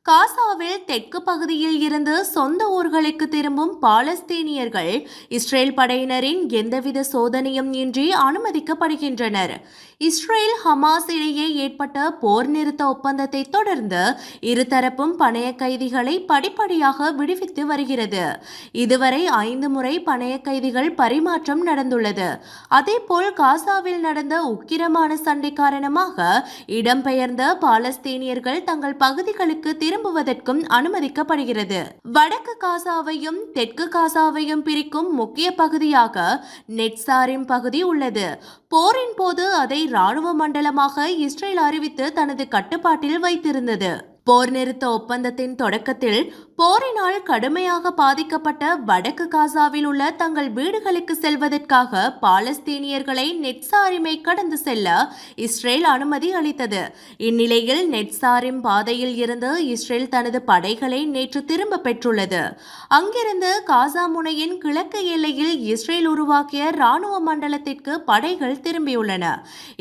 காசாவில் தெற்கு பகுதியில் இருந்து சொந்த ஊர்களுக்கு திரும்பும் பாலஸ்தீனியர்கள் இஸ்ரேல் படையினரின் எந்தவித சோதனையும் இன்றி அனுமதிக்கப்படுகின்றனர். இஸ்ரேல் ஹமாஸ் இடையே ஏற்பட்ட போர் நிறுத்த ஒப்பந்தத்தை தொடர்ந்து இருதரப்பும் பணைய கைதிகளை படிப்படியாக விடுவித்து வருகிறது. இதுவரை 5 முறை பணைய கைதிகள் பரிமாற்றம் நடந்துள்ளது. அதேபோல் காசாவில் நடந்த உக்கிரமான சண்டை காரணமாக இடம்பெயர்ந்த பாலஸ்தீனியர்கள் தங்கள் பகுதிகளுக்கு திரும்புவதற்கும் அனுமதிக்கப்படுகிறது. வடக்கு காசாவையும் தெற்கு காசாவையும் பிரிக்கும் முக்கிய பகுதியாக நெட்சாரிம் பகுதி உள்ளது. போரின் போது அதை இராணுவ மண்டலமாக இஸ்ரேல் அறிவித்து தனது கட்டுப்பாட்டில் வைத்திருந்தது. போர் நிறுத்த ஒப்பந்தத்தின் தொடக்கத்தில் போரினால் கடுமையாக பாதிக்கப்பட்ட வடக்கு காசாவில் உள்ள தங்கள் வீடுகளுக்கு செல்வதற்காக பாலஸ்தீனியர்களை நெட்சாரிமை கடந்து செல்ல இஸ்ரேல் அனுமதி அளித்தது. இந்நிலையில் நெட்சாரிம் பாதையில் இருந்து இஸ்ரேல் தனது படைகளை நேற்று திரும்ப பெற்றுள்ளது. அங்கிருந்து காசா முனையின் கிழக்கு எல்லையில் இஸ்ரேல் உருவாக்கிய இராணுவ மண்டலத்திற்கு படைகள் திரும்பியுள்ளன.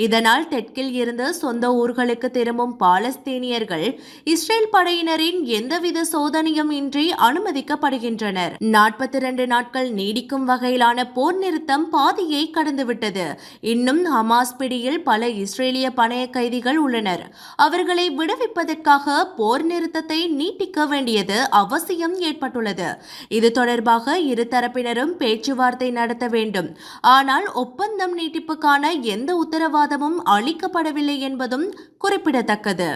இதனால் தெற்கில் இருந்து சொந்த ஊர்களுக்கு திரும்பும் பாலஸ்தீனியர்கள் இஸ்ரேல் படையினரின் எந்தவித சோதனையும் இன்றி அனுமதிக்கப்படுகின்றனர். 42 நாட்கள் நீடிக்கும் வகையிலான போர் நிறுத்தம் பாதியை கடந்துவிட்டது. இன்னும் ஹமாஸ் பிடியில் பல இஸ்ரேலிய பணைய கைதிகள் உள்ளனர். அவர்களை விடுவிப்பதற்காக போர் நிறுத்தத்தை நீட்டிக்க வேண்டியது அவசியம் ஏற்பட்டுள்ளது. இது தொடர்பாக இரு தரப்பினரும் பேச்சுவார்த்தை நடத்த வேண்டும். ஆனால் ஒப்பந்தம் நீட்டிப்புக்கான எந்த உத்தரவாதமும் அளிக்கப்படவில்லை என்பதும் குறிப்பிடத்தக்கது.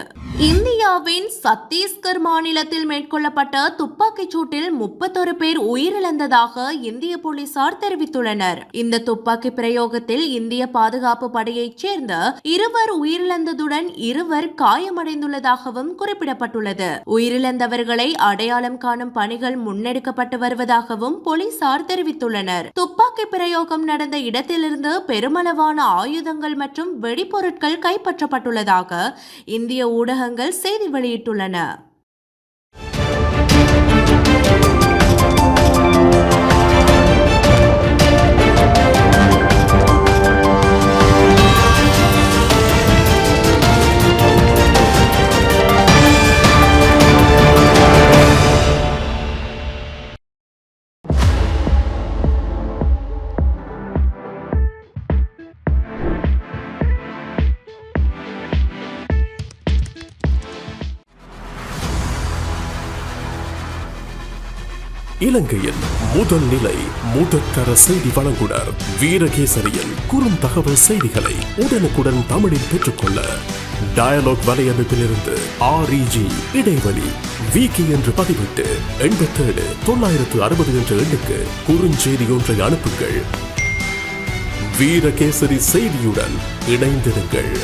இந்தியாவின் சத்தீஸ்கர் மாநிலத்தில் மேற்கொள்ளப்பட்ட துப்பாக்கிச் சூட்டில் 31 பேர் உயிரிழந்ததாக இந்திய போலீசார் தெரிவித்துள்ளனர். இந்த துப்பாக்கி பிரயோகத்தில் இந்திய பாதுகாப்பு படையைச் சேர்ந்த 2 உயிரிழந்ததுடன் 2 காயமடைந்துள்ளதாகவும் குறிப்பிடப்பட்டுள்ளது. உயிரிழந்தவர்களை அடையாளம் காணும் பணிகள் முன்னெடுக்கப்பட்டு வருவதாகவும் போலீசார் தெரிவித்துள்ளனர். துப்பாக்கி பிரயோகம் நடந்த இடத்திலிருந்து பெருமளவான ஆயுதங்கள் மற்றும் வெடிபொருட்கள் கைப்பற்றப்பட்டுள்ளதாக இந்திய ஊடகங்கள் செய்தி வெளியிட்டுள்ளன. இலங்கையின் முதல் நிலை முதற்கர செய்தி வழங்குனர் வீரகேசரியின் குறுந்தகவல் செய்திகளை உடனுக்குடன் தமிழில் பெற்றுக்கொள்ள டயலாக் வலையமைப்பிலிருந்து REG இடைவெளி வீக்கி என்று பதிவிட்டு 87 960 என்ற எண்ணுக்கு குறுஞ்செய்தி ஒன்றை அனுப்புங்கள். வீரகேசரி செய்தியுடன் இணைந்திருங்கள்.